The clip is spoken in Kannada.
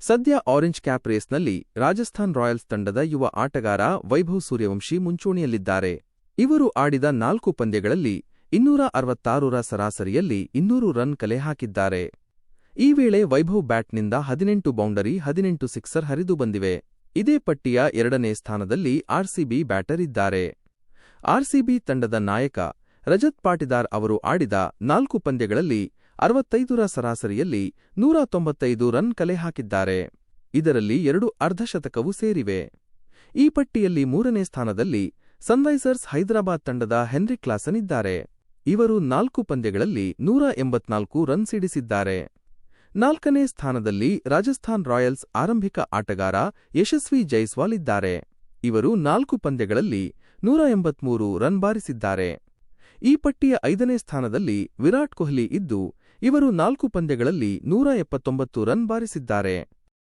ಸದ್ಯ ಆರೆಂಜ್ ಕ್ಯಾಪ್ ರೇಸ್ನಲ್ಲಿ ರಾಜಸ್ಥಾನ್ ರಾಯಲ್ಸ್ ತಂಡದ ಯುವ ಆಟಗಾರ ವೈಭವ್ ಸೂರ್ಯವಂಶಿ ಮುಂಚೂಣಿಯಲ್ಲಿದ್ದಾರೆ. ಇವರು ಆಡಿದ 4 ಪಂದ್ಯಗಳಲ್ಲಿ 266 ರ ಸರಾಸರಿಯಲ್ಲಿ 200 ರನ್ ಕಲೆ ಹಾಕಿದ್ದಾರೆ. ಈ ವೇಳೆ ವೈಭವ್ ಬ್ಯಾಟ್ನಿಂದ 18 ಬೌಂಡರಿ 18 ಸಿಕ್ಸರ್ ಹರಿದು ಬಂದಿವೆ. ಇದೇ ಪಟ್ಟಿಯ 2ನೇ ಸ್ಥಾನದಲ್ಲಿ ಆರ್ಸಿಬಿ ಬ್ಯಾಟರ್ ಇದ್ದಾರೆ. ಆರ್ಸಿಬಿ ತಂಡದ ನಾಯಕ ರಜತ್ ಪಾಟಿದಾರ್ ಅವರು ಆಡಿದ 4 ಪಂದ್ಯಗಳಲ್ಲಿ 65 ರ ಸರಾಸರಿಯಲ್ಲಿ 195 ರನ್ ಕಲೆ ಹಾಕಿದ್ದಾರೆ. ಇದರಲ್ಲಿ 2 ಅರ್ಧಶತಕವೂ ಸೇರಿವೆ. ಈ ಪಟ್ಟಿಯಲ್ಲಿ 3ನೇ ಸ್ಥಾನದಲ್ಲಿ ಸನ್ರೈಸರ್ಸ್ ಹೈದರಾಬಾದ್ ತಂಡದ ಹೆನ್ರಿಕ್ ಕ್ಲಾಸನ್ ಇದ್ದಾರೆ. ಇವರು 4 ಪಂದ್ಯಗಳಲ್ಲಿ 184 ರನ್ ಸಿಡಿಸಿದ್ದಾರೆ. 4ನೇ ಸ್ಥಾನದಲ್ಲಿ ರಾಜಸ್ಥಾನ್ ರಾಯಲ್ಸ್ ಆರಂಭಿಕ ಆಟಗಾರ ಯಶಸ್ವಿ ಜೈಸ್ವಾಲ್ ಇದ್ದಾರೆ. ಇವರು 4 ಪಂದ್ಯಗಳಲ್ಲಿ 183 ರನ್ ಬಾರಿಸಿದ್ದಾರೆ. ಈ ಪಟ್ಟಿಯ 5ನೇ ಸ್ಥಾನದಲ್ಲಿ ವಿರಾಟ್ ಕೊಹ್ಲಿ ಇದ್ದು, ಇವರು 4 ಪಂದ್ಯಗಳಲ್ಲಿ 179 ರನ್ ಬಾರಿಸಿದ್ದಾರೆ.